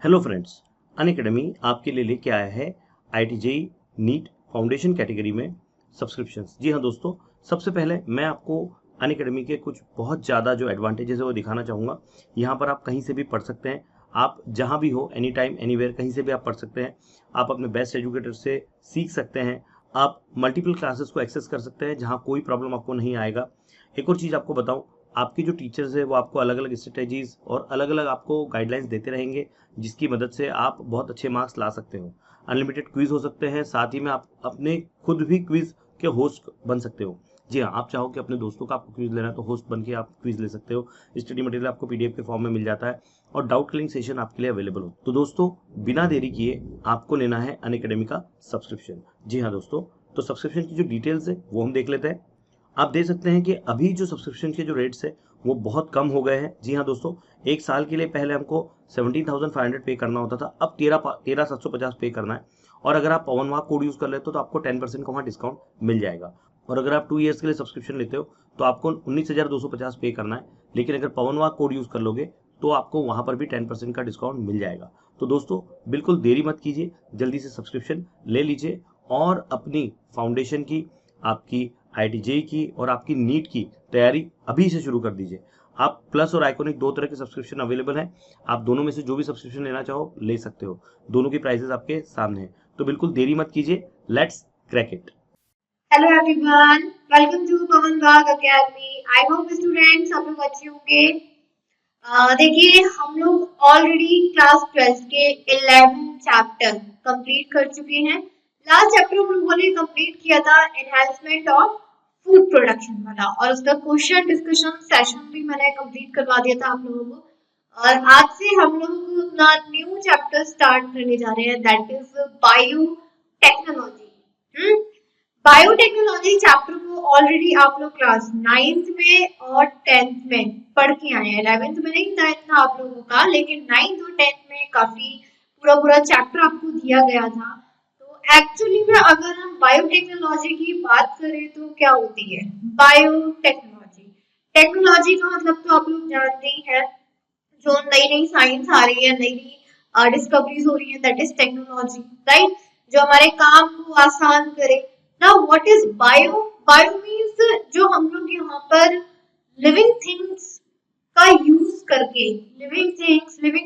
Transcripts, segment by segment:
Hello friends, Unacademy आपके लिए लेके आया है IIT JEE NEET foundation category में सब्सक्रिप्शंस। जी हाँ दोस्तों, सबसे पहले मैं आपको अनअकैडमी के कुछ बहुत ज़्यादा जो एडवांटेजेस है वो दिखाना चाहूँगा। यहाँ पर आप कहीं से भी पढ़ सकते हैं, आप जहाँ भी हो, एनी टाइम एनीवेयर कहीं से भी आप पढ़ सकते हैं। आप अपने बेस्ट एजुकेटर से सीख सकते हैं, आप मल्टीपल क्लासेस को एक्सेस कर सकते हैं जहाँ कोई प्रॉब्लम आपको नहीं आएगा। एक और चीज़ आपको बताऊँ, आपके जो टीचर्स है वो आपको अलग अलग स्ट्रेटेजीज और अलग अलग आपको गाइडलाइंस देते रहेंगे, जिसकी मदद से आप बहुत अच्छे मार्क्स ला सकते हो। अनलिमिटेड क्विज हो सकते हैं, साथ ही में आप अपने खुद भी क्विज के होस्ट बन सकते हो। जी हाँ, आप चाहो कि अपने दोस्तों का आपको क्विज लेना है तो होस्ट बन के आप क्विज ले सकते हो। स्टडी मटेरियल आपको PDF के फॉर्म में मिल जाता है और डाउट क्लियरिंग सेशन आपके लिए अवेलेबल हो। तो दोस्तों, बिना देरी किए आपको लेना है अनअकैडमी का सब्सक्रिप्शन। जी हाँ दोस्तों, तो सब्सक्रिप्शन की जो डिटेल्स है वो हम देख लेते हैं। आप देख सकते हैं कि अभी जो सब्सक्रिप्शन के जो रेट्स है वो बहुत कम हो गए हैं। जी हाँ दोस्तों, एक साल के लिए पहले हमको 17,500 पे करना होता था, अब 13,750 पे करना है। और अगर आप पवन वाह कोड यूज कर लेते हो तो आपको 10% का वहाँ डिस्काउंट मिल जाएगा। और अगर आप 2 ईयर्स के लिए सब्सक्रिप्शन लेते हो तो आपको 19,250 पे करना है। लेकिन अगर पवन वाह कोड यूज कर लोगे तो आपको वहां पर भी 10% का डिस्काउंट मिल जाएगा। तो दोस्तों, बिल्कुल देरी मत कीजिए, जल्दी से सब्सक्रिप्शन ले लीजिए और अपनी फाउंडेशन की, आपकी IIT JEE की और आपकी नीट की तैयारी अभी से शुरू कर दीजिए। आप प्लस और आइकॉनिक दो तरह के सब्सक्रिप्शन अवेलेबल हैं। आप दोनों में से जो भी सब्सक्रिप्शन लेना चाहो ले सकते हो। दोनों की प्राइसेस आपके सामने हैं, तो बिल्कुल देरी मत कीजिए, let's crack it. Hello everyone, welcome to Pavan Bagh academy. I hope students सब लोग अच्छे होंगे। देखिए, हम लोग ऑलरेडी क्लास 12 के 11 चैप्टर कंप्लीट कर चुके हैं। लास्ट चैप्टर हम लोगों ने कंप्लीट किया था एनहांसमेंट ऑफ फूड प्रोडक्शन वाला, और उसका क्वेश्चन डिस्कशन सेशन भी मैंने कंप्लीट करवा दिया था आप लोगों को। और आज से हम लोग अपना न्यू चैप्टर स्टार्ट करने जा रहे हैं, that is bio technology. Biotechnology chapter को ऑलरेडी आप लोग क्लास 9th में और 10th में पढ़ के आए हैं। 11th में नहीं था इतना आप लोगों का, लेकिन 9th और 10th में काफी पूरा पूरा चैप्टर आपको दिया गया था। तो एक्चुअली में अगर हम बायोटेक्नोलॉजी की बात करें तो क्या होती है बायोटेक्नोलॉजी? टेक्नोलॉजी का मतलब तो आप लोग जानते ही हैं, जो नई नई साइंस आ रही है, नई नई डिस्कवरीज हो रही है, दैट इज टेक्नोलॉजी, राइट? जो हमारे काम को आसान करे। Now what is bio? Bio means जो हम लोग यहाँ पर लिविंग थिंग्स का यूज करके, लिविंग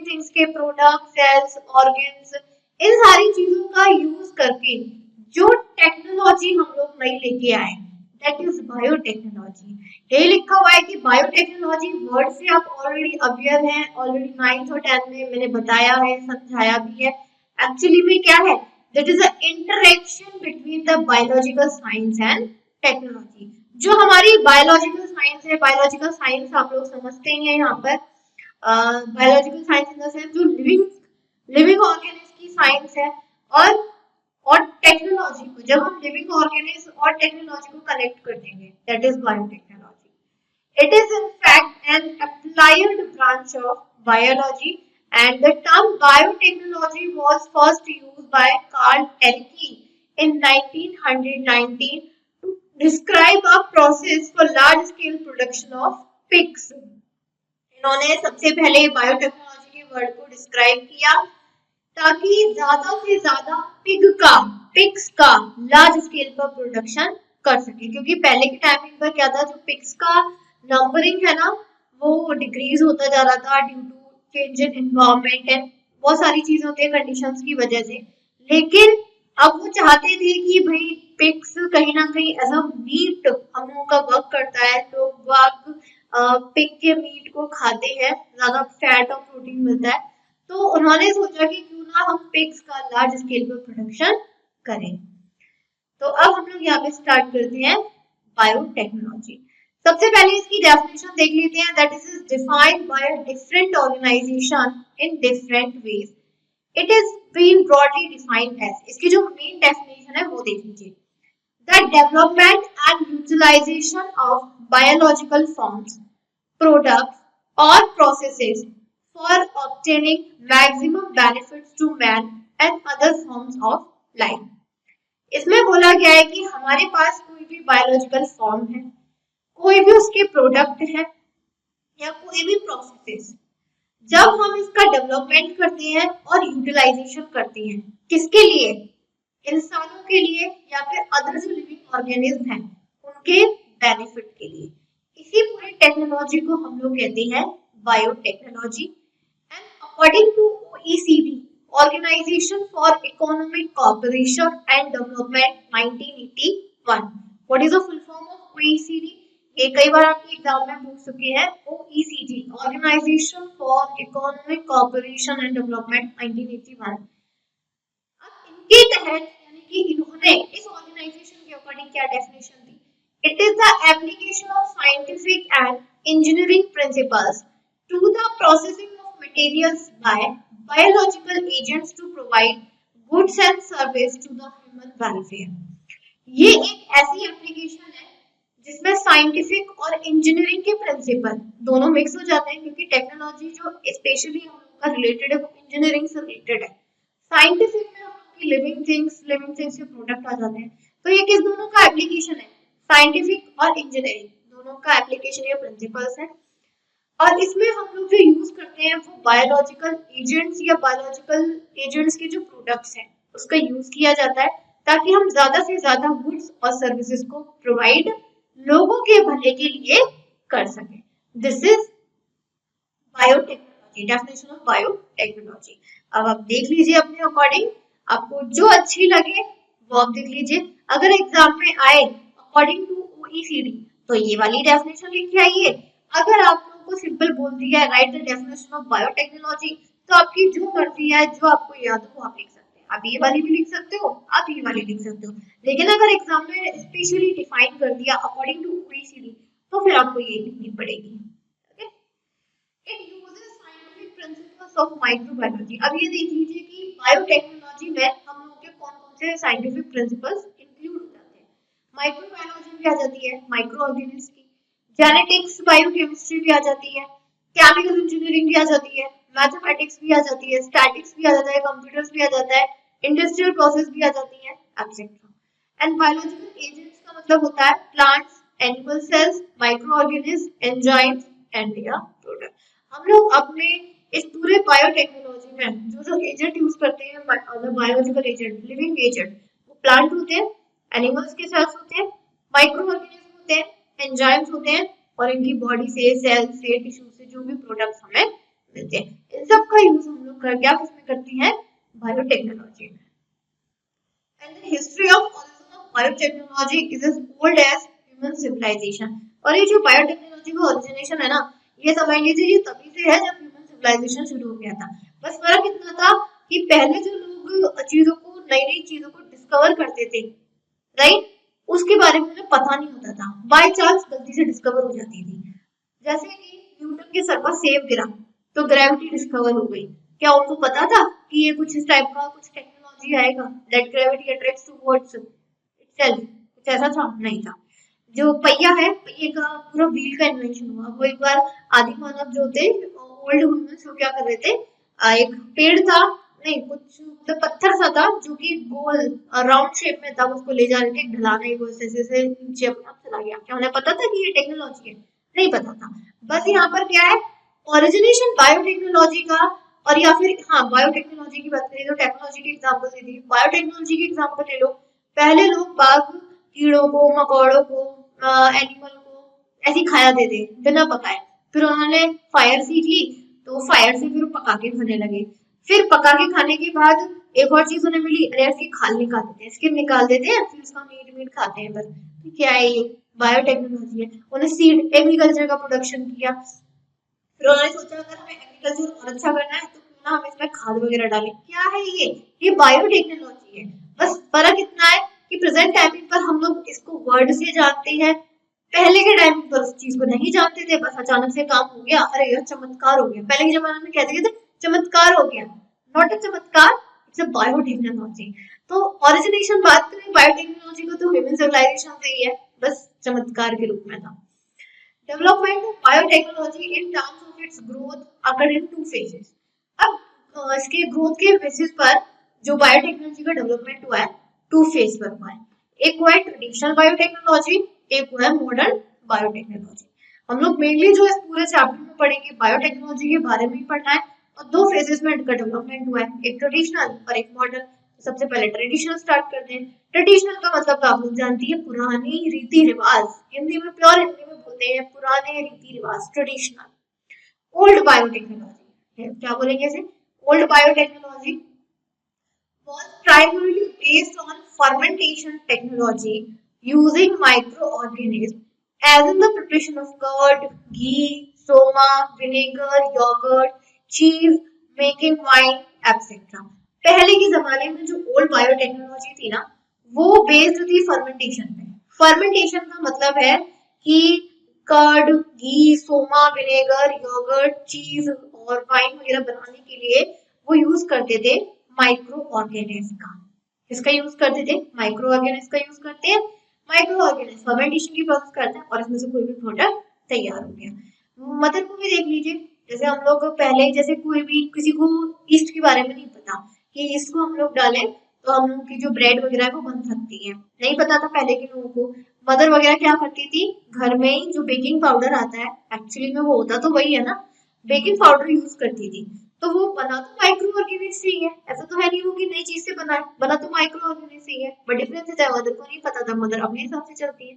थिंग्स के प्रोडक्ट, सेल्स, ऑर्गन्स, इन सारी चीजों का यूज करके जो टेक्नोलॉजी हम लोग नई लेके आए, दैट इज बायोटेक्नोलॉजी। यही लिखा हुआ है कि बायोटेक्नोलॉजी वर्ड से आप ऑलरेडी अवेयर हैं, ऑलरेडी 9th और 10th में मैंने बताया है, समझाया भी है। एक्चुअली में क्या है, that is a interaction between the biological science and technology. जो हमारी बायोलॉजिकल साइंस है, बायोलॉजिकल साइंस आप लोग समझते ही हैं यहाँ पर, biological science in the sense जो लिविंग लिविंग ऑर्गेनिज्म की साइंस है। और टेक्नोलॉजी को जब हम लिविंग ऑर्गेनिज्म और टेक्नोलॉजी को कनेक्ट कर देंगे, that is biotechnology. It is in fact N applied branch of biology, and the term biotechnology was first used by Carl Ehrlich in 1919 to describe a process for large scale production of pigs. इन्होंने सबसे पहले biotechnology के word को describe किया ताकि ज्यादा से ज्यादा पिग्स का लार्ज स्केल पर प्रोडक्शन कर सके। क्योंकि पहले के टाइमिंग पर क्या था, जो पिग्स का नंबरिंग है ना, वो डिक्रीज होता जा रहा था due to change in environment and बहुत सारी चीजें होती है कंडीशंस की वजह से। लेकिन अब वो चाहते थे कि भाई पिग्स कहीं ना कहीं एज अ मीट हम लोगों का वर्क करता है, लोग पिग के मीट को खाते हैं, ज्यादा फैट और प्रोटीन मिलता है। तो उन्होंने सोचा कि क्यों ना हम पिग्स का लार्ज स्केल पर प्रोडक्शन करें। तो अब हम लोग यहाँ पे स्टार्ट करते हैं बायोटेक्नोलॉजी। सबसे पहले इसकी डेफिनेशन देख लेते हैं, that is defined by a different organization in different ways. It is been broadly defined as, इसकी जो मेन डेफिनेशन है वो देख लीजिए, the development and utilization of biological forms, products or processes for obtaining maximum benefits to man and other forms of life। इसमें बोला गया है कि हमारे पास कोई भी बायोलॉजिकल फॉर्म है, कोई भी उसके प्रोडक्ट है, या कोई भी प्रोसेसेस जब हम इसका डेवलपमेंट करते हैं और यूटिलाइजेशन करते हैं, किसके लिए? इंसानों के लिए या फिर अदर जो लिविंग ऑर्गेनिज्म हैं उनके बेनिफिट के लिए। इसी पूरी टेक्नोलॉजी को हम लोग कहते हैं biotechnology. And according to OECD, Organization for Economic Cooperation and Development 1981, what is the full form of OECD? ये कई बार आपके एग्जाम में पूछ चुके हैं। OECD, Organization for Economic Cooperation and Development 1981। अब इनके तहत यानी कि इन्होंने इस ऑर्गेनाइजेशन के अकॉर्डिंग क्या डेफिनेशन दी? It is the application of scientific and engineering principles to the processing of materials by biological agents to provide goods and service to the human welfare. ये एक ऐसी एप्लीकेशन है जिसमें साइंटिफिक और engineering के principal दोनों mix हो जाते हैं, क्योंकि टेक्नोलॉजी जो स्पेशली हम लोग का रिलेटेड है वो इंजीनियरिंग से रिलेटेड है। साइंटिफिक में हम लोग की लिविंग थिंग्स के प्रोडक्ट आ जाते हैं। तो ये किस दोनों का एप्लीकेशन है? साइंटिफिक और इंजीनियरिंग दोनों का एप्लीकेशन या प्रिंसिपल्स है। और इसमें हम लोग जो यूज करते हैं वो बायोलॉजिकल एजेंट्स या बायोलॉजिकल एजेंट्स के जो प्रोडक्ट्स हैं उसका यूज किया जाता है, ताकि हम ज्यादा से ज्यादा गुड्स और सर्विसेज को प्रोवाइड लोगों के भले के लिए कर सकें। This is biotechnology, definition of biotechnology. अब आप देख लीजिए अपने अकॉर्डिंग, आपको जो अच्छी लगे वो आप देख लीजिए। अगर एग्जाम में आए अकॉर्डिंग टू OECD तो ये वाली डेफिनेशन लिख के आइए। अगर आप लोगों को सिंपल बोल दिया है right the definition of biotechnology, तो आपकी जो मर्जी है, जो आपको याद हो वो आप लिख सकते हैं। आप ये वाली भी लिख सकते हो, आप ये वाली लिख सकते हो। लेकिन अगर एग्जाम में स्पेशली डिफाइन कर दिया अकॉर्डिंग टू OECD तो फिर आपको ये लिखनी पड़ेगी। It uses scientific principles of microbiology। अब ये देख लीजिए कि बायोटेक्नोलॉजी में हम लोगों के कौन कौन से साइंटिफिक प्रिंसिपल्स इंक्लूड हो जाते हैं। माइक्रोबायोलॉजी भी आ जाती है, माइक्रो ऑर्गेनिज्म की। जेनेटिक्स बायोकेमिस्ट्री भी आ जाती है, केमिकल इंजीनियरिंग भी आ जाती है, मैथमेटिक्स भी आ जाती है, स्टैटिक्स भी आ जाता है, कंप्यूटर्स भी आ जाता है, इंडस्ट्रियल प्रोसेस भी आ जाती है, एक्सेट्रा। एंड बायोलॉजिकल एजेंट्स का मतलब होता है plants, animal cells, micro organism, enzymes and their product. हम लोग अपने इस पूरे बायोटेक्नोलॉजी में जो जो एजेंट यूज करते हैं, बायोलॉजिकल एजेंट, लिविंग एजेंट, वो प्लांट होते हैं, एनिमल्स के सेल्स होते हैं, माइक्रो ऑर्गेनिज्म होते हैं, एंजाइम्स होते हैं, और इनकी बॉडी से, सेल से, टिश्यू से जो भी प्रोडक्ट्स हमें मिलते हैं, इन सब का यूज हम लोग क्या किसमें करते हैं? बायोटेक्नोलॉजी में। And the history of origin of biotechnology is as old as human civilization। और ये जो बायोटेक्नोलॉजी का ओरिजिनेशन है ना, ये समझ लीजिए ये तभी से है जब ह्यूमन सिविलाइजेशन शुरू हो गया था। बस फर्क इतना था कि पहले जो लोग चीजों को, नई नई चीजों को डिस्कवर करते थे, राइट, उसके बारे में उन्हें पता नहीं होता था, बाय चांस गलती से डिस्कवर हो जाती थी। जैसे कि न्यूटन के सर पर सेब गिरा तो ग्रेविटी डिस्कवर हो गई। क्या उनको पता था कि ये कुछ इस टाइप का कुछ टेक्नोलॉजी आएगा, that gravity attracts towards itself? कुछ ऐसा था? नहीं था। जो पहिया है, पहिए का पूरा व्हील का इन्वेंशन हुआ, वो एक बार आदि मानव जो थे, ओल्ड ह्यूमंस, वो क्या कर रहे थे, एक पेड़ था, नहीं कुछ मतलब पत्थर सा था जो कि गोल राउंड शेप में था, उसको ले जा रहे थे, ढलाना ही वो ऐसे से नीचे अपने आप चला गया। क्या उन्हें पता था कि ये टेक्नोलॉजी है? नहीं पता था। बस यहाँ पर क्या है, ओरिजिनेशन बायोटेक्नोलॉजी का। और या फिर हाँ, बायोटेक्नोलॉजी की बात करें तो टेक्नोलॉजी के एग्जाम्पल दे दी, बायोटेक्नोलॉजी के एग्जाम्पल ले लो। पहले लोग बाग कीड़ों को, मकोड़ों को, एनिमल को ऐसे खाया देते बिना पकाए। फिर उन्होंने फायर सीख ली तो फायर से फिर पका के खाने लगे। फिर पका के खाने के बाद एक और चीज उन्हें मिली, अरे इसकी खाल निकाल देते हैं, स्किन निकाल देते हैं, फिर उसका मीट खाते हैं। बस क्या है ये? बायोटेक्नोलॉजी है। उन्हें सीड एग्रीकल्चर का प्रोडक्शन किया। फिर उन्होंने सोचा अगर हमें एग्रीकल्चर और अच्छा करना है तो क्यों ना हम इसमें खाद वगैरह डालें। क्या है ये बायोटेक्नोलॉजी है। बस फर्क इतना है कि प्रेजेंट टाइम पर हम लोग इसको वर्ड से जानते हैं, पहले के टाइम पर उस चीज को नहीं जानते थे, बस अचानक से काम हो गया, अरे यार चमत्कार हो गया। पहले के जमाने में कहते थे चमत्कार हो गया, नॉट अ चमत्कार, इट्स अ बायोटेक्नोलॉजी। तो ओरिजिनेशन बात करें बायोटेक्नोलॉजी को तो ह्यूमन सिविलाइजेशन से ही है, बस चमत्कार के रूप में था। Development of biotechnology in terms of its growth occurred in two phases। अब इसके ग्रोथ के बेसिस पर जो बायोटेक्नोलॉजी का डेवलपमेंट हुआ है, टू फेज पर हुआ है। एक हुआ है ट्रेडिशनल बायोटेक्नोलॉजी, एक हुआ है मॉडर्न बायोटेक्नोलॉजी। हम लोग मेनली जो इस पूरे चैप्टर में पढ़ेंगे बायोटेक्नोलॉजी के बारे में ही पढ़ना है और दो फेजेस में इनका डेवलपमेंट हुआ है, एक ट्रेडिशनल और एक मॉडर्न। सबसे पहले ट्रेडिशनल स्टार्ट करते हैं। ट्रेडिशनल का मतलब तो आप लोग जानती है पुरानी रीति रिवाज, हिंदी में प्योर हिंदी में बोलते हैं पुराने रीति रिवाज, ट्रेडिशनल। ओल्ड बायोटेक्नोलॉजी क्या बोलेंगे इसे, old biotechnology was primarily based on fermentation technology using microorganisms as in the preparation of curd, ghee, soma, vinegar, yogurt, cheese, making wine, etc. पहले के जमाने में जो ओल्ड बायोटेक्नोलॉजी थी ना वो बेस्ड थी फर्मेंटेशन पे। फर्मेंटेशन का मतलब है कि कर्ड, घी, सोमा, विनेगर, योगर्ट, चीज और वाइन वगैरह बनाने के लिए वो यूज करते थे माइक्रो ऑर्गेनिज्म का। किसका यूज करते थे, माइक्रो ऑर्गेनिज्म का यूज करते हैं। माइक्रो ऑर्गेनिज्म फर्मेंटेशन की प्रोसेस करते हैं और इसमें से कोई भी प्रोडक्ट तैयार हो गया। मदर को भी देख लीजिए, जैसे हम लोग पहले जैसे कोई भी किसी को ईस्ट के बारे में नहीं पता कि ईस्ट को हम लोग डालें तो हम लोग की जो ब्रेड वगैरह है वो बन सकती है, नहीं पता था पहले के लोगों को। मदर वगैरह क्या करती थी, घर में ही जो बेकिंग पाउडर आता है, एक्चुअली में वो होता तो वही है ना, बेकिंग पाउडर यूज करती थी। तो वो बना तो माइक्रो ऑर्गेनिज्म से ही है, ऐसा तो है नहीं वो कि नई चीज से बना तो माइक्रो ऑर्गेनिज्म से ही है, बट डिफरेंस है मदर को नहीं पता था, मदर अपने हिसाब से चलती है।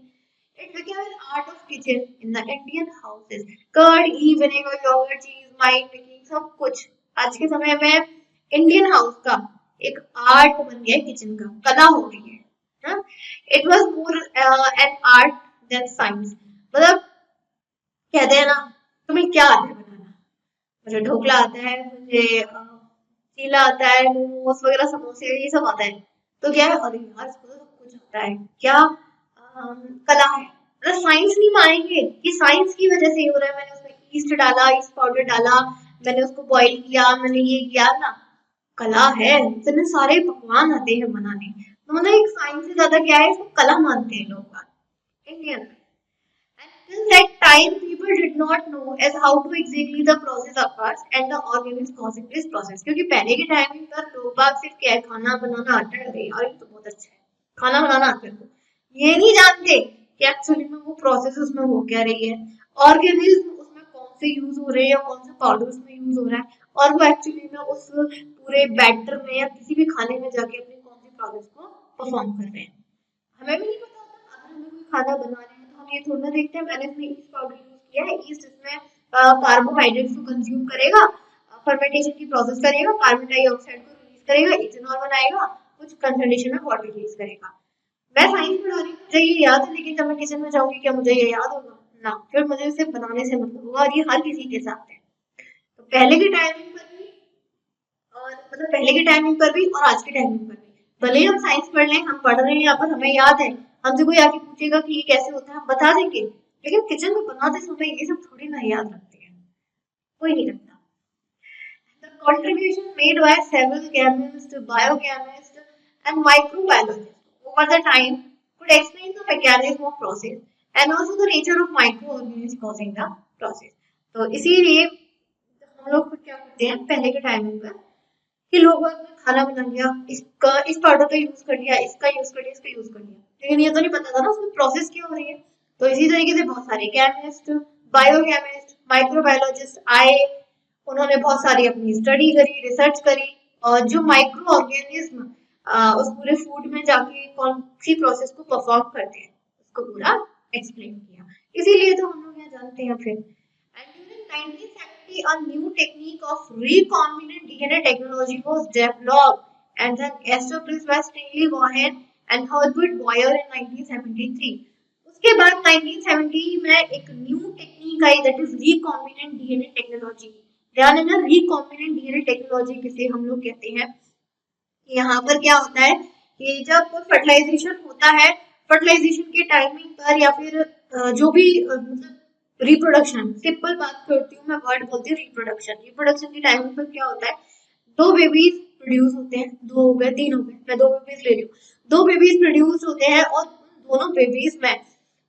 It became an art of kitchen in the Indian houses. Curd, ghee, vinegar, yogurt, cheese, wine making सब कुछ आज के समय में इंडियन हाउस का एक आर्ट बन गया है, किचन का कला हो गई है। It was more an art than science. मतलब कहते हैं ना, तुम्हें क्या आता है बनाना, मुझे ढोकला आता है, मुझे चीला आता है, मोमोज वगैरह समोसे ये सब आता है, तो क्या है, अरे यार इसको तो सब कुछ आता है, क्या कला है। मतलब साइंस नहीं मानेंगे कि साइंस की वजह से ही हो रहा है, मैंने उसमें ईस्ट डाला, ईस्ट पाउडर डाला, मैंने उसको बॉईल किया, मैंने ये किया ना, कला है, इतने सारे पकवान आते हैं बनाने। तो मतलब एक साइंस से ज्यादा क्या है, इसको कला मानते हैं लोग इंडियन में। Till that time, people did not know as how to exactly the process occurs and the organisms causing this process. क्योंकि पहले के टाइम पर लोग बाग सिर्फ क्या है, खाना बनाना आता है, अरे यार ये तो बहुत अच्छा है, खाना बनाना आता है, ये नहीं जानते कि एक्चुअली में वो प्रोसेस उसमें हो क्या रही है, ऑर्गेनिज्म उसमें कौन से यूज हो रहे हैं, कौन सा पाउडर उसमें यूज हो रहा है, और वो एक्चुअली में उस पूरे बैटर में या किसी भी खाने में जाके अपनी कौन सी प्रोसेस को परफॉर्म कर रहे हैं। हमें भी नहीं पता होता, अगर हमें कोई खाना बना रहे हैं तो हम ये थोड़ा देखते हैं मैंने इसमें ईस्ट पाउडर यूज किया है, ईस्ट इसमें कार्बोहाइड्रेट्स को कंज्यूम करेगा, फर्मेंटेशन की प्रोसेस करेगा, कार्बन डाइऑक्साइड को रिलीज करेगा, इथेनॉल बनाएगा, कुछ कंसंट्रेशन में वाटर रिलीज करेगा। मैं साइंस पढ़ा रही हूँ, मुझे ये याद है, लेकिन जब मैं किचन में जाऊंगी क्या मुझे ये याद होगा ना, फिर मुझे इसे बनाने से मतलब होगा, और ये हर किसी के साथ है। तो पहले के टाइमिंग पर भी और मतलब पहले के टाइमिंग पर भी और आज के टाइमिंग पर भी, भले ही हम साइंस पढ़ लें, हम पढ़ रहे हैं यहाँ पर, हमें याद है, हमसे कोई आके पूछेगा कि ये कैसे होता है हम बता देंगे, लेकिन किचन में बनाते समय ये सब थोड़ी ना याद रखते हैं, कोई नहीं रखता। The contribution made by several chemists, biochemists, and microbiologists over the time could explain the mechanism of process and also the nature of microorganisms causing the process. तो इसीलिए हम लोग क्या करते हैं पहले के टाइमिंग पर कि लोग खाना बना लिया, इसका इस पाउडर का यूज कर लिया, इसका यूज कर लिया, इसका यूज कर लिया, लेकिन ये तो नहीं पता था ना उसमें प्रोसेस क्या हो रही है। तो इसी तरीके से बहुत सारे केमिस्ट, बायोकेमिस्ट, माइक्रोबायोलॉजिस्ट आए, उन्होंने बहुत सारी अपनी स्टडी करी, रिसर्च करी, और जो माइक्रो ऑर्गेनिज्म उस पूरे फूड में जाके कौन सी प्रोसेस को परफॉर्म करते हैं उसको पूरा एक्सप्लेन किया। इसीलिए तो हम लोग यहाँ जानते हैं। फिर and during 1970 a new technique of recombinant DNA technology was developed and then established by Stanley Cohen and Herbert Boyer in 1973. उसके बाद 1970 में एक new technique I, that is recombinant DNA technology. ध्यान है ना, रिकॉम्बिनेंट डीएनए टेक्नोलॉजी किसे हम लोग कहते हैं। यहाँ पर क्या होता है कि जब फर्टिलाइजेशन होता है, फर्टिलाइजेशन के टाइमिंग पर या फिर जो भी मतलब रिप्रोडक्शन, सिंपल बात करती हूँ मैं, वर्ड बोलती हूँ रिप्रोडक्शन। रिप्रोडक्शन के टाइमिंग पर क्या होता है, दो बेबीज प्रोड्यूस होते हैं, दो हो गए, तीन हो गए, मैं दो बेबीज ले रही हूँ, दो बेबीज प्रोड्यूस होते हैं और दोनों बेबीज में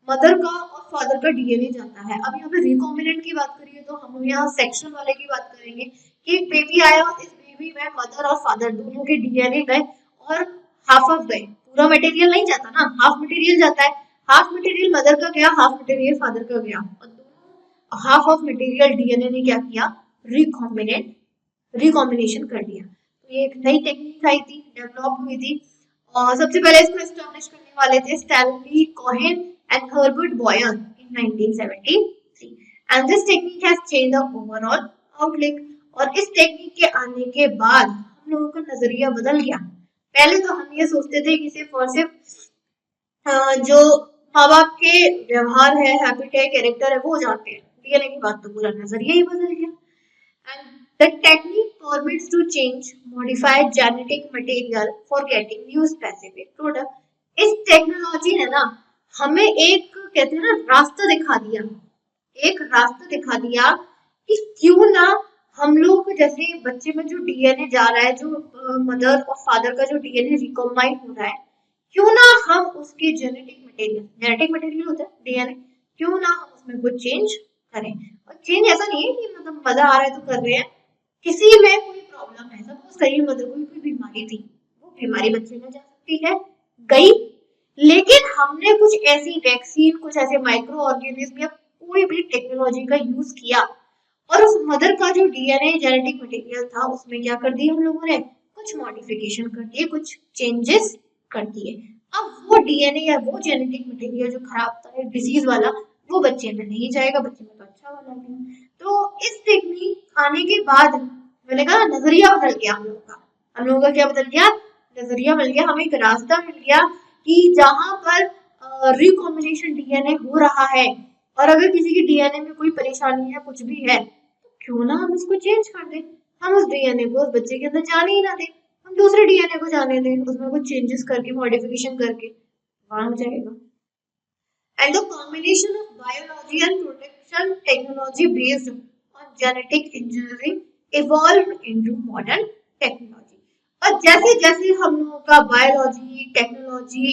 मदर का और फादर का डीएनए जाता है। अब यहाँ पे रिकॉम्बिनेंट की बात करिए तो हम यहाँ सेक्शन वाले की बात करेंगे कि एक बेबी आया और इस बेबी में मदर और फादर दोनों के डीएनए गए और हाफ ऑफ गए, पूरा मटेरियल नहीं जाता ना, हाफ मटेरियल जाता है, हाफ मटेरियल मदर का गया, हाफ मटेरियल फादर का गया, और दोनों हाफ ऑफ मटेरियल डीएनए ने क्या किया, रिकॉम्बिनेशन कर दिया। तो ये एक नई टेक्निक आई थी, डेवलप हुई थी, और सबसे पहले इसको एस्टैब्लिश करने वाले थे Stanley Cohen and Herbert Boyer in 1973, and this technique has change the overall outlook. और इस टेक्निक के आने के बाद हम लोगों का नजरिया बदल गया। पहले तो हम ये सोचते थे कि सिर्फ और सिर्फ जो माँ बाप के व्यवहार है, हैबिट है, कैरेक्टर है, वो जानते हैं। डीएनए की बात तो पूरा नजरिया ही बदल गया। And the technique permits to change modified genetic material for getting new specific product. इस टेक्नोलॉजी ने ना हमें एक कहते हैं ना रास्ता दिखा दिया, एक रास्ता दिखा दिया कि क्यों ना हम लोग जैसे बच्चे में जो डीएनए जा रहा है, जो मदर और फादर का जो डीएनए रिकॉम्बाइन हो रहा है, क्यों ना हम उसके जेनेटिक मटेरियल होता है डीएनए, क्यों ना हम उसमें कुछ चेंज करें। और चेंज ऐसा नहीं है कि मतलब मजा आ रहा है तो कर रहे हैं, किसी में कोई प्रॉब्लम है, सपोज कहीं मदर को कोई बीमारी थी, वो बीमारी बच्चे में जा सकती है, गई, लेकिन हमने कुछ ऐसी वैक्सीन, कुछ ऐसे माइक्रो ऑर्गेनिज्म या कोई भी टेक्नोलॉजी का यूज किया और उस मदर का जो डीएनए जेनेटिक मटेरियल था उसमें क्या कर दिया हम लोगों ने, कुछ मॉडिफिकेशन कर दिए, कुछ चेंजेस कर दिए। अब वो डीएनए या वो जेनेटिक मटेरियल जो खराब था, डिजीज वाला, वो बच्चे में नहीं जाएगा, बच्चे में तो अच्छा वाला गया। तो इस टेक्निक आने के बाद मैंने कहा नजरिया बदल गया हम लोगों का। हम लोगों का क्या बदल गया, नजरिया मिल गया, हमें एक रास्ता मिल गया कि जहां पर रिकॉम्बिनेशन डीएनए हो रहा है और अगर किसी की डीएनए में कोई परेशानी है, कुछ भी है, तो क्यों ना हम उसको चेंज कर दें, हम उस डीएनए को उस बच्चे के अंदर जाने ही ना दें, हम दूसरे डीएनए को जाने दें, उसमें कुछ चेंजेस करके, मॉडिफिकेशन करके वहां हो जाएगा। And the combination of biology and protection technology based on genetic engineering evolved into modern technology. और जैसे जैसे हम लोगों का बायोलॉजी, टेक्नोलॉजी,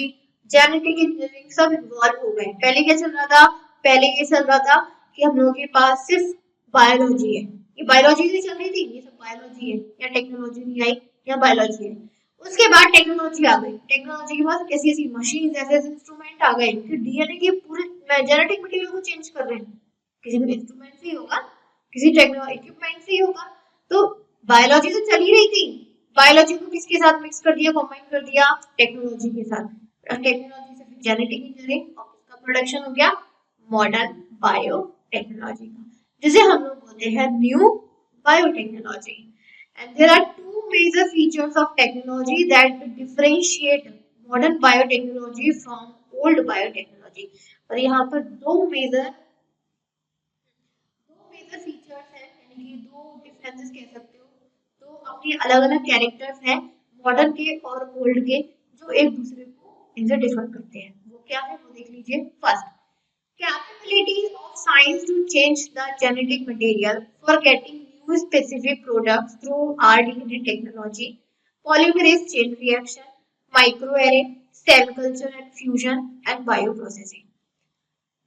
जेनेटिक इंजीनियरिंग सब इवॉल्व हो गए। पहले क्या चल रहा था, पहले ये चल रहा था कि हम लोगों के पास सिर्फ बायोलॉजी है, ये बायोलॉजी नहीं चल रही थी, ये सब बायोलॉजी है, या टेक्नोलॉजी नहीं आई, या बायोलॉजी है। उसके बाद टेक्नोलॉजी आ गई, टेक्नोलॉजी के बाद ऐसी ऐसी मशीन, ऐसे ऐसे इंस्ट्रूमेंट आ गए कि डीएनए के पूरे जेनेटिक मटेरियल को चेंज कर रहे हैं। किसी भी इंस्ट्रूमेंट से ही होगा, किसी टेक्नोलॉजी इक्विपमेंट से ही होगा। तो बायोलॉजी तो चल ही रही थी, बायोलॉजी को किसके साथ मिक्स कर दिया, कॉम्बाइन कर दिया, टेक्नोलॉजी के साथ। टेक्नोलॉजी से फिर जेनेटिक इंजीनियरिंग और उसका प्रोडक्शन हो गया मॉडर्न बायोटेक्नोलॉजी का, जिसे हम लोग बोलते हैं new biotechnology. And there are two major features of technology that differentiate modern biotechnology from old biotechnology. और यहाँ पर दो मेजर फीचर्स हैं, यानी कि दो डिफरेंसेस कह सकते हो, दो अपनी अलग अलग कैरेक्टर्स हैं मॉडर्न के और ओल्ड के, जो एक दूसरे को इनसे डिफर करते हैं। वो क्या है वो देख लीजिए। First, capability of science to change the genetic material for getting new specific products through RDNA technology, polymerase chain reaction, microarray, cell culture and fusion and bioprocessing.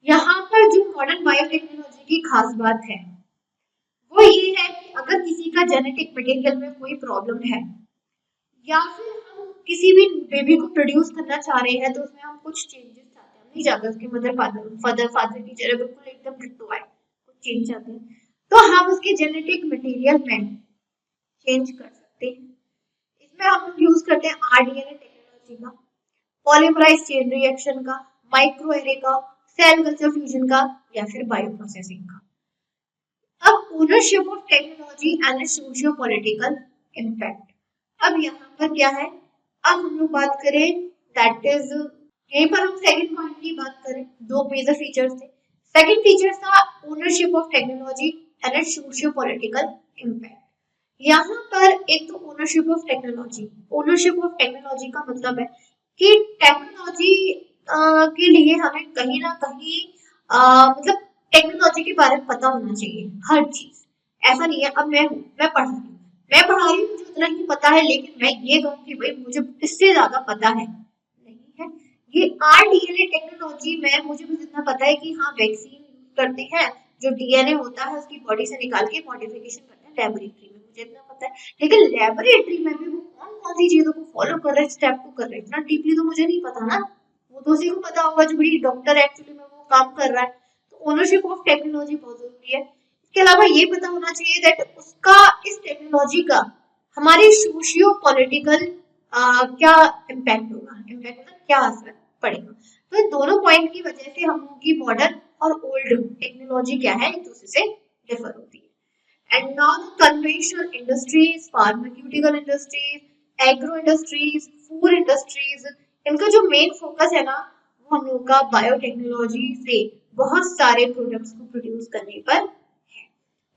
यहाँ पर जो मॉडर्न बायोटेक्नोलॉजी की खास बात है वो ये है कि अगर किसी का जेनेटिक मटेरियल में कोई प्रॉब्लम है या फिर हम किसी भी बेबी को प्रोड्यूस करना चाह रहे हैं तो उसमें हम कुछ चेंजेस चाहते हैं, नहीं चाहते उसके मदर फादर की जगह बिल्कुल एकदम डिट्टो आए, कुछ चेंज चाहते हैं, तो हम उसके जेनेटिक मटेरियल में चेंज कर सकते हैं। इसमें हम लोग यूज करते हैं आरडीएनए टेक्नोलॉजी का, पॉलीमराइज चेन रिएक्शन का, माइक्रो एरे का, सेल कल्चर फ्यूजन का या फिर बायो प्रोसेसिंग का। अब ownership of technology and socio political impact. अब यहाँ पर क्या है, अब हम लोग बात करें दैट इज, यहीं पर हम सेकंड पॉइंट की बात करें, दो मेजर फीचर्स थे। सेकंड फीचर था ownership of technology and socio political impact. यहाँ पर एक तो ownership of technology, ownership of technology का मतलब है कि टेक्नोलॉजी के लिए हमें कहीं ना कहीं मतलब टेक्नोलॉजी के बारे में पता होना चाहिए, हर चीज। ऐसा नहीं है अब मैं पढ़ रही हूँ, मुझे उतना ही पता है, लेकिन मैं ये कहूँ कि भाई मुझे इससे ज्यादा पता है, नहीं है। ये आरडीएनए टेक्नोलॉजी में मुझे बस इतना पता है कि हाँ वैक्सीन करते हैं, जो डीएनए होता है उसकी बॉडी से निकाल के मॉडिफिकेशन करते हैं लेबोरेटरी में, मुझे इतना पता है। लेकिन लेबोरेटरी में भी वो कौन सी चीजों को फॉलो कर रहे हैं, स्टेप को कर रहे हैं, इतना डीपली तो मुझे नहीं पता ना, वो तो उसी को पता होगा जो भी डॉक्टर एक्चुअली में वो काम कर रहा है। तो ओनरशिप ऑफ टेक्नोलॉजी बहुत जरूरी है। इसके अलावा ये पता होना चाहिए दैट उसका, इस टेक्नोलॉजी का हमारे सोशियो पॉलिटिकल क्या इम्पैक्ट होगा, इम्पैक्ट मतलब क्या असर पड़ेगा। तो इन दोनों पॉइंट की वजह से हम लोगों की मॉडर्न और ओल्ड टेक्नोलॉजी क्या है, एक दूसरे से डिफर होती है। And now the conventional industries, pharmaceutical industries, agro industries, food industries, इनका जो मेन फोकस है ना, वो हम लोग का बायोटेक्नोलॉजी से बहुत सारे प्रोडक्ट्स को प्रोड्यूस करने पर है।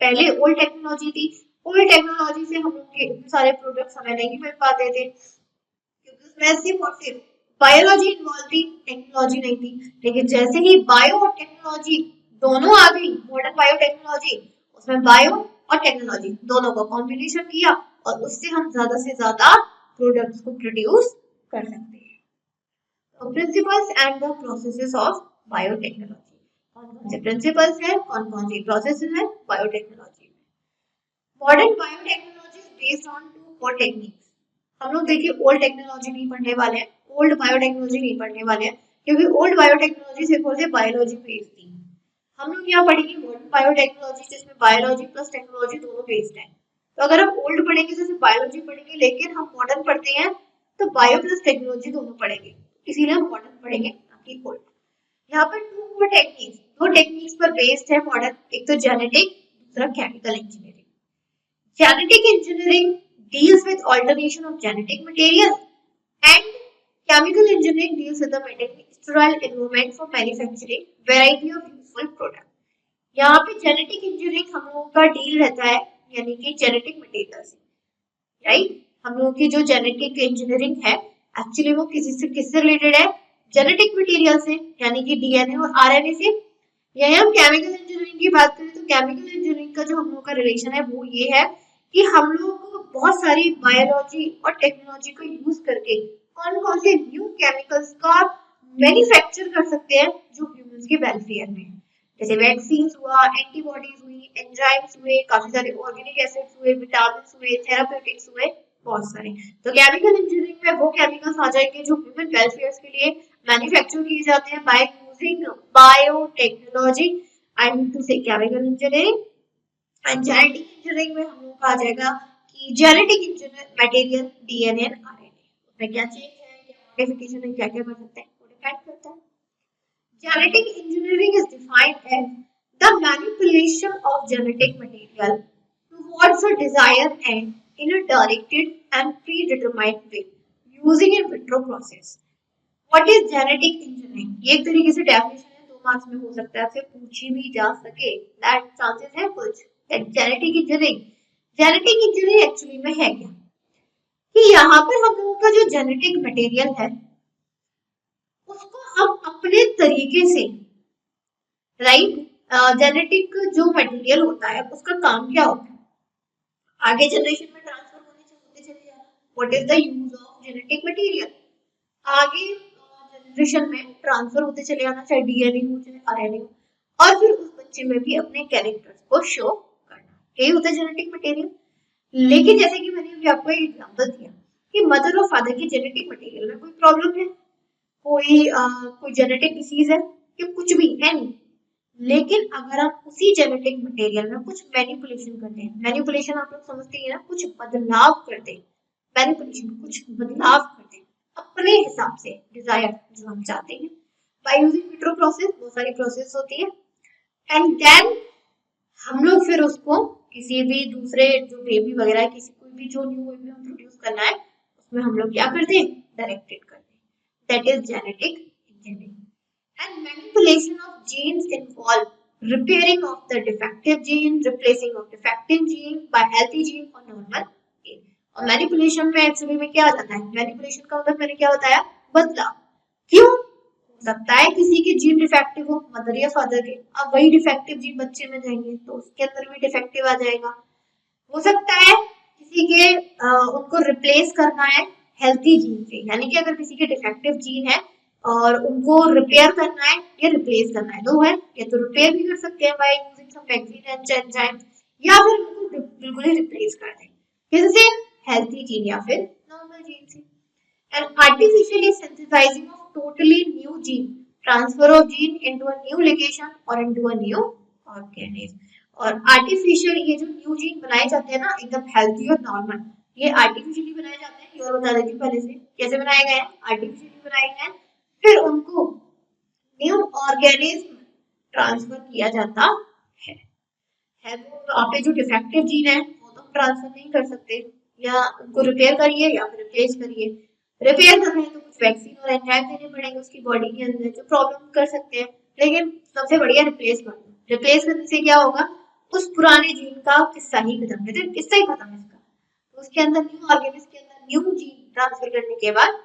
पहले ओल्ड टेक्नोलॉजी थी, ओल्ड टेक्नोलॉजी से हम लोग के इतने सारे प्रोडक्ट्स हमें नहीं मिल पाते थे क्योंकि उसमें सिर्फ और सिर्फ बायोलॉजी इन्वॉल्व थी, टेक्नोलॉजी नहीं थी। लेकिन जैसे ही बायो और टेक्नोलॉजी दोनों आ गई, मॉडर्न बायोटेक्नोलॉजी, उसमें बायो और टेक्नोलॉजी दोनों का कॉम्बिनेशन किया और उससे हम ज्यादा से ज्यादा प्रोडक्ट्स को प्रोड्यूस कर सकते हैं। तो principles and the processes of biotechnology, कौन कौन से प्रिंसिपल्स हैं, कौन कौन सी प्रोसेसेस हैं बायोटेक्नोलॉजी में। Modern biotechnology is based on two core techniques. हम लोग देखिए ओल्ड टेक्नोलॉजी नहीं पढ़ने वाले हैं, ओल्ड बायोटेक्नोलॉजी नहीं पढ़ने वाले हैं, क्योंकि ओल्ड बायोटेक्नोलॉजी सिर्फ और सिर्फ बायोलॉजी बेस्ड थी। हम लोग यहाँ पढ़ेंगे मॉडर्न बायोटेक्नोलॉजी, जिसमें बायोलॉजी प्लस टेक्नोलॉजी दोनों बेस्ड है। तो अगर हम ओल्ड पढ़ेंगे जैसे बायोलॉजी पढ़ेंगे, लेकिन हम मॉडर्न पढ़ते हैं तो बायो प्लस टेक्नोलॉजी दोनों पढ़ेंगे, इसीलिए हम मॉडर्न पढ़ेंगे बाकी ओल्ड। यहाँ पर दो टेक्निक्स पर बेस्ड है मॉडर्न, एक तो जेनेटिक, दूसरा chemical engineering. Genetic engineering deals with alternation of genetic material and chemical engineering deals with the material environment for manufacturing variety of useful product. यहाँ पे जेनेटिक इंजीनियरिंग हम लोगों का डील रहता है, यानी कि जेनेटिक मटेरियल से, राइट। हम लोगों की जो जेनेटिक इंजीनियरिंग है एक्चुअली वो किससे रिलेटेड है, जेनेटिक मटेरियल से, यानी कि डीएनए और आरएनए से। यही हम केमिकल इंजीनियरिंग की बात करें तो केमिकल इंजीनियरिंग का जो हम लोगों का रिलेशन है वो ये है कि हम लोग बहुत सारी बायोलॉजी और टेक्नोलॉजी को यूज करके कौन कौन से न्यू केमिकल्स का मैन्युफैक्चर कर सकते हैं जो ह्यूमंस के वेलफेयर में है। जैसे वैक्सीन हुआ, एंटीबॉडीज हुई, एंजाइम्स हुए, काफी सारे ऑर्गेनिक एसिड्स हुए, विटामिन्स हुए, थेराप्यूटिक्स हुए, बहुत सारे। तो केमिकल इंजीनियरिंग में वो केमिकल्स आ जाएंगे जो ह्यूमन वेलफेयर के लिए मैन्युफैक्चर किए जाते हैं बाय यूजिंग बायोटेक्नोलॉजी एंड टू से chemical engineering. And genetic engineering में हम लोग का आ जाएगा कि genetic engineer material DNA and RNA, उसमें क्या चेंज है, क्या मॉडिफिकेशन है, क्या क्या कर सकते हैं, वो डिफाइन करता है। Genetic engineering is defined as the manipulation of genetic material towards a desired end in a directed and predetermined way using in vitro process. What is genetic engineering? ये एक तरीके से डेफिनेशन है, 2 मार्क्स में हो सकता है, आपसे पूछी भी जा सके, दैट चांसेस है कुछ। जेनेटिक इंजीनियरिंग एक्चुअली में है क्या कि यहाँ पर हम लोगों का जो जेनेटिक मटेरियल है उसको हम अपने तरीके से, राइट, जेनेटिक जो मटेरियल होता है उसका काम क्या होता है, आगे जनरेशन में ट्रांसफर होते चले जाना। What is the use of genetic material, आगे जनरेशन में ट्रांसफर होते चले जाना, चाहे डीएनए हो चाहे आरएनए हो, और फिर उस बच्चे में भी अपने कैरेक्टर्स को शो करना, यही होता है जेनेटिक मटेरियल। लेकिन जैसे कि मैंने अभी आपको एक एग्जांपल दिया कि मदर और फादर की जेनेटिक मटेरियल में कोई प्रॉब्लम है, कोई जेनेटिक डिसीज है कि कुछ भी है नहीं, लेकिन अगर आप उसी जेनेटिक मटेरियल में कुछ मैनिपुलेशन करते हैं, मैनिपुलेशन आप लोग समझते हैं ना, कुछ बदलाव करते हैं, मैनिपुलेशन कुछ बदलाव करते हैं अपने हिसाब से, डिजायर जो हम चाहते हैं, बाय यूजिंग विट्रो प्रोसेस, बहुत सारी प्रोसेस होती है। एंड देन हम लोग फिर उसको किसी भी दूसरे जो बेबी वगैरह, किसी कोई भी जो न्यू बेबी हम प्रोड्यूस करना है उसमें हम लोग क्या करते हैं, डायरेक्टेड करते हैं, that is genetic engineering. And manipulation of genes involve repairing of the defective gene, replacing of defective gene by healthy gene or normal gene. और मैनिपुलेशन में एक्चुअली में क्या आ जाता है, मैनिपुलेशन का मतलब मैंने क्या बताया, बदलाव। क्यों हो सकता है किसी के जीन डिफेक्टिव हो, मदर या फादर के, अब वही डिफेक्टिव जीन बच्चे में जाएंगे तो उसके अंदर भी डिफेक्टिव आ जाएगा। हो सकता है किसी के उनको रिप्लेस करना है हेल्थी जीन से, यानी कि अगर किसी के डिफेक्टिव जीन है और उनको रिपेयर करना है या रिप्लेस करना है, दो है, या तो रिपेयर भी कर सकते हैं by using some vaccine and enzyme, या फिर उनको बिल्कुल ही रिप्लेस कर दें किससे, हेल्थी जीन या फिर नॉर्मल जीन से। And artificially synthesising of totally new gene transfer of gene into a new location और इनटू अ न्यू ऑर्गेनिज्म। और आर्टिफिशियल ये जो न्यू जीन बनाए जाते हैं ना एकदम हेल्थी और नॉर्मल, ये आर्टिफिशियली बनाए जाते हैं। ये और बता देती हूँ पहले से कैसे बनाए गए हैं, आर्टिफिशियली बनाए गए हैं, फिर उनको न्यू ऑर्गेनिज्म ट्रांसफर किया जाता है। वो वहाँ पे जो डिफेक्टिव जीन है वो तो ट्रांसफर नहीं कर सकते, या उनको रिपेयर करिए या फिर रिप्लेस करिए। रिपेयर कर रहे हैं तो कुछ वैक्सीन और एंजाइम देने पड़ेंगे उसकी बॉडी के अंदर जो प्रॉब्लम कर सकते हैं, लेकिन सबसे बढ़िया रिप्लेस कर दो। रिप्लेस करने से क्या होगा, उस पुराने जीन का किस्सा ही खत्म है, किस्सा ही खत्म है इसका। तो उसके अंदर न्यू ऑर्गेनिज्म के अंदर न्यू जीन ट्रांसफर करने के बाद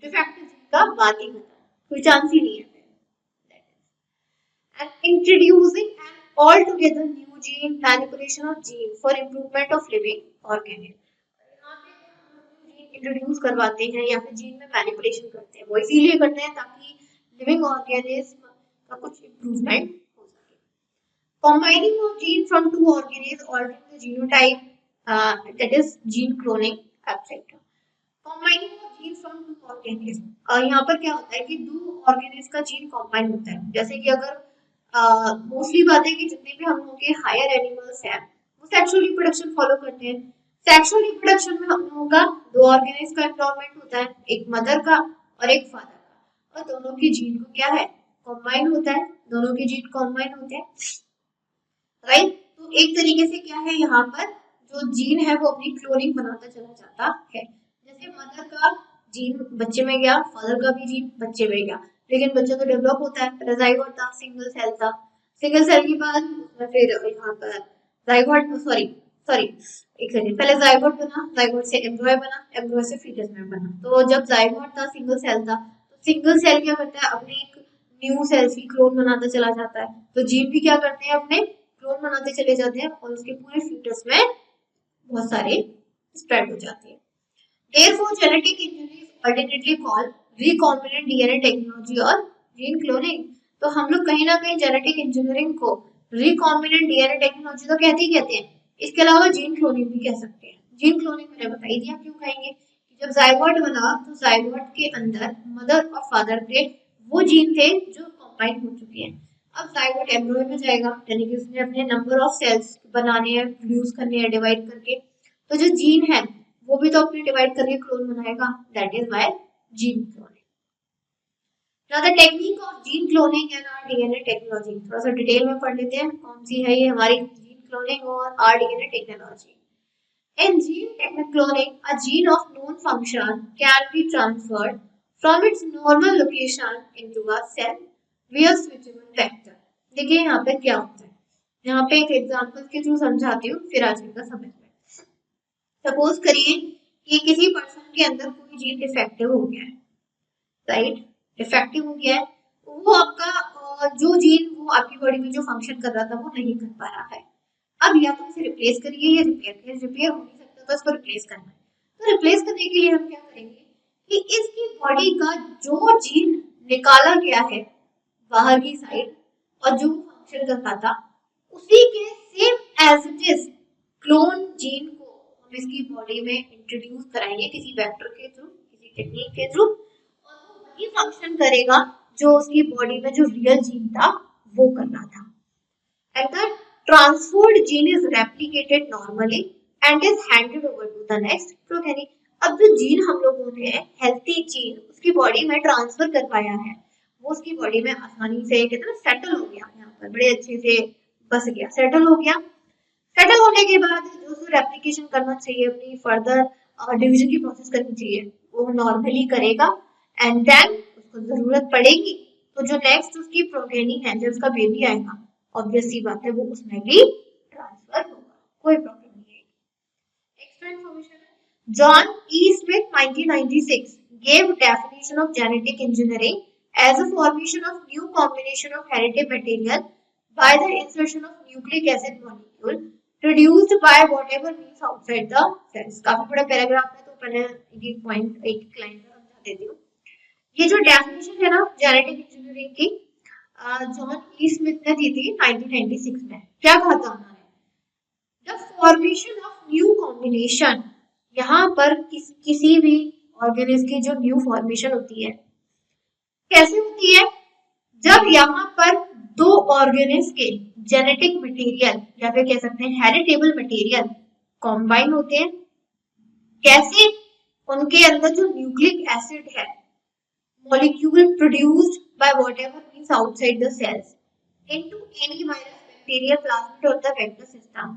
डिफेक्टिव जीन का बात ही खत्म, कोई चांस ही नहीं है। And introducing an altogether new gene manipulation of gene for improvement of living organism। यहाँ पे हम जीन इंट्रोड्यूस करवाते हैं या फिर जीन में मैनिपुलेशन करते हैं, वो इसीलिए करते हैं ताकि लिविंग ऑर्गेनिज्म का कुछ इम्प्रूवमेंट हो सके। Combining of gene from two organisms altering the genotype, that is gene cloning, etc. Combining of gene from two organisms, यहाँ पर क्या होता है कि दो ऑर्गेनिज्म का जीन कॉम्बाइन होता है। जैसे कि अगर मोस्टली बात है कि जितने भी हम लोगों के हायर एनिमल्स हैं वो सेक्सुअल रिप्रोडक्शन फॉलो करते हैं। सेक्सुअल रिप्रोडक्शन में हम लोगों का दो ऑर्गेनिज्म का इन्वॉल्वमेंट होता है, एक मदर का और एक फादर का, और दोनों के जीन को क्या है कॉम्बाइन होता है, दोनों के जीन कॉम्बाइन होते हैं, राइट। तो एक तरीके से क्या है यहाँ पर जो जीन है वो अपनी क्लोनिंग बनाता चला जाता है। जैसे मदर का जीन बच्चे में गया, फादर का भी जीन बच्चे में गया, लेकिन बच्चा तो डेवलप होता है, पहले जाइगोट था, सिंगल सेल था, सिंगल सेल के बाद फिर यहाँ पर जाइगोट सॉरी एक सेकंड, पहले जाइगोट बना, जाइगोट से एम्ब्रॉय बना, एम्ब्रॉय से फीटस में बना। तो जब जाइगोट था, सिंगल सेल था, तो सिंगल सेल क्या करता है अपनी एक न्यू सेल्स की क्लोन बनाता चला जाता है। तो जीन भी क्या करते हैं अपने क्लोन बनाते चले जाते हैं और उसके पूरे फीटस में बहुत सारे स्प्रेड हो जाते हैं। Therefore, genetic engineering is alternately called recombinant DNA technology और जीन क्लोनिंग। तो हम लोग कहीं ना कहीं जेनेटिक इंजीनियरिंग को रिकॉम्बिनेंट डीएनए टेक्नोलॉजी तो कहते हैं, इसके अलावा जीन क्लोनिंग भी कह सकते हैं। जीन क्लोनिंग मैंने बता ही दिया क्यों कहेंगे, जब जाइगोट बना तो जाइगोट के अंदर मदर और फादर के वो जीन थे जो कॉम्बाइन हो चुके हैं। अब जाइगोट एम्ब्रॉय में जाएगा, यानी कि उसने अपने नंबर ऑफ सेल्स बनाने हैं, प्रोड्यूस करने हैं डिवाइड करके, तो जो जीन है वो भी तो अपने डिवाइड करके क्लोन बनाएगा, that is why gene cloning. Now the technique of gene cloning and our DNA technology, थोड़ा सा डिटेल में पढ़ लेते हैं कौन सी है ये हमारी जीन क्लोनिंग और our DNA technology. In gene cloning, a gene of known function can be transferred from its normal location into a cell via switchable vector। देखिए यहाँ पे क्या होता है, यहाँ पे एक एग्जांपल के थ्रू समझाती हूँ फिर आ जाएगा समझ में। सपोज करिए कि किसी पर्सन के अंदर कोई जीन डिफेक्टिव हो गया है, राइट, डिफेक्टिव हो गया है, वो आपका जो जीन वो आपकी बॉडी में जो फंक्शन कर रहा था वो नहीं कर पा रहा है। अब या तो इसे रिप्लेस करिए या रिपेयर हो नहीं सकता तो इसको रिप्लेस करना है। तो रिप्लेस करने के लिए हम क्या करेंगे कि इसकी बॉडी का जो जीन निकाला गया है बाहर की साइड और जो फंक्शन कर रहा था उसी के same as it is clone gene को हम इसकी बॉडी में इंट्रोड्यूस कराएंगे किसी वेक्टर के थ्रू, किसी टेक्निक के थ्रू, और वो वही फंक्शन करेगा जो उसकी बॉडी में जो रियल जीन था वो करना था। And the transferred gene is replicated normally and is handed over to the next progeny। अब जो जीन हम लोगों ने हेल्थी जीन उसकी बॉडी में ट्रांसफर कर पाया है वो उसकी बॉडी में आसानी से कितना सेटल हो गया, यहाँ पर बड़े अच्छे से बस गया, सेटल हो गया। सेटल होने के बाद जो उसको रेप्लिकेशन करना चाहिए, अपनी फर्दर डिवीजन की प्रोसेस करनी चाहिए, वो नॉर्मली करेगा। एंड देन उसको जरूरत पड़ेगी तो जो नेक्स्ट उसकी प्रोगेनी है, जो उसका बेबी आएगा, ऑब्वियस सी बात है वो उसमें भी ट्रांसफर होगा, कोई प्रॉब्लम नहीं है। एक्स्ट्रा इंफॉर्मेशन है, John E Smith 1996 gave definition of genetic engineering as a formation of new combination of hereditary material by the insertion of nucleic acid molecule produced by whatever means outside the cells। काफी बड़ा paragraph है तो पहले एक point एक line में समझा देती हूँ। ये जो डेफिनेशन है ना जेनेटिक इंजीनियरिंग की जॉन ई स्मिथ ने दी थी 1996 में, क्या कहा था उन्होंने, the formation of new combination, यहाँ पर किसी भी ऑर्गेनिज्म की जो न्यू फॉर्मेशन होती है कैसे होती है, जब यहाँ पर दो ऑर्गेनिज के जेनेटिक मटेरियल या फिर कह सकते हैं हेरिटेबल मटेरियल कॉम्बाइन होते हैं, कैसे? उनके अंदर जो न्यूक्लिक एसिड है, molecule produced by whatever means outside the cells into any virus, bacteria, plasmid or the vector system,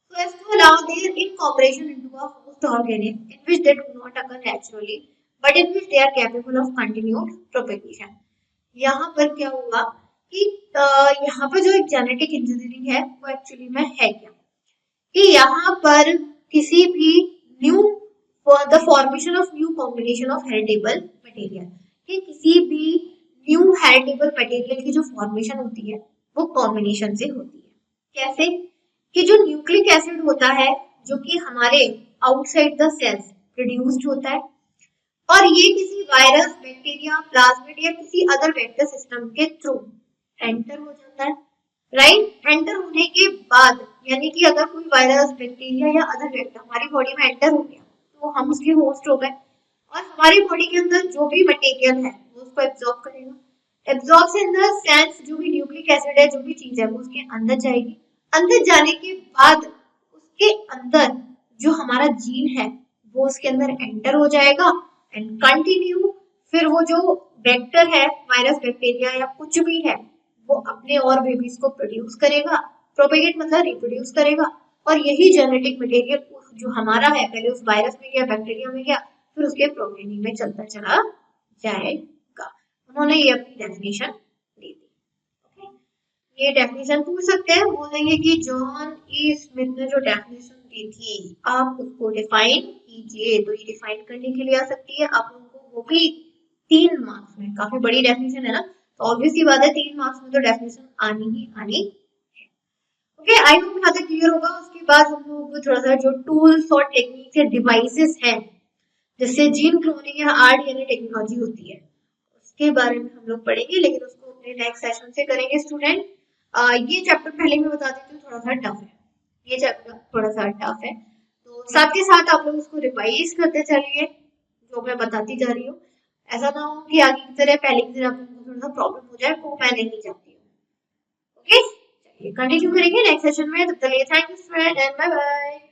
so as to allow their incorporation into a host organism in which they do not occur naturally but in which they are capable of continued propagation. यहाँ पर क्या हुआ कि यहाँ पर जो एक genetic engineering है वो एक्चुअली में है क्या कि यहाँ पर किसी भी new the formation of new combination of heritable material, कि किसी भी न्यू हेरिटेबल मटेरियल की जो फॉर्मेशन होती है वो कॉम्बिनेशन से होती है। कैसे? कि जो न्यूक्लिक एसिड होता है जो कि हमारे आउटसाइड द सेल्स प्रोड्यूस्ड होता है और ये किसी वायरस, बैक्टीरिया, प्लाज्मिड या किसी अदर वेक्टर सिस्टम के थ्रू एंटर हो जाता है, राइट? एंटर होने के बाद यानी कि अगर कोई वायरस, बैक्टीरिया या अदर वेक्टर हमारी बॉडी में एंटर हो गया तो हम उसके होस्ट हो गए और हमारी बॉडी के अंदर जो भी मटेरियल है वो उसको एब्जॉर्ब करेगा। एब्जॉर्ब से अंदर सेंस जो भी न्यूक्लिक एसिड है, जो भी चीज है वो उसके अंदर जाएगी। अंदर जाने के बाद उसके अंदर जो हमारा जीन है वो उसके अंदर एंटर हो जाएगा एंड कंटिन्यू फिर वो जो वेक्टर है, वायरस, बैक्टीरिया या कुछ भी है, वो अपने और बेबीज को प्रोड्यूस करेगा। प्रोपेगेट मतलब रिप्रोड्यूस करेगा और यही जेनेटिक मटेरियल जो हमारा है पहले उस वायरस में गया, बैक्टीरिया में गया, फिर उसके प्रोटीन में चलता चला जाएगा। उन्होंने ये अपनी डेफिनेशन दी थी। ओके, ये डेफिनेशन पूछ सकते हैं, बोलेंगे कि जॉन ई स्मिथ ने जो डेफिनेशन दी थी आप उसको डिफाइन कीजिए। तो ये डिफाइन करने के लिए आ सकती है आप लोगों को, वो भी 3 मार्क्स में। काफी बड़ी डेफिनेशन है ना, तो ऑब्वियसली बात है 3 मार्क्स में तो डेफिनेशन आनी ही आनी है। ओके, आई होप यहाँ तक क्लियर होगा। उसके बाद हम लोग थोड़ा सा जो टूल्स और टेक्निक्स या डिवाइसेस हैं जिससे जीन क्लोनिंग या आरडीएनए टेक्नोलॉजी होती है उसके बारे में हम लोग पढ़ेंगे, लेकिन उसको अपने नेक्स्ट सेशन से करेंगे स्टूडेंट। ये चैप्टर पहले मैं बता देती हूँ थोड़ा सा टफ है, ये चैप्टर थोड़ा सा टफ है, तो साथ के साथ आप लोग इसको रिवाइज करते चलिए जो मैं बताती जा रही हूँ। ऐसा ना हो कि आगे की तरह पहले की तरह आप लोगों को थोड़ा सा प्रॉब्लम हो जाए, वो मैं नहीं चाहती हूँ। ओके, चलिए कंटिन्यू करेंगे नेक्स्ट सेशन में। तब तक के लिए thank you student and bye bye.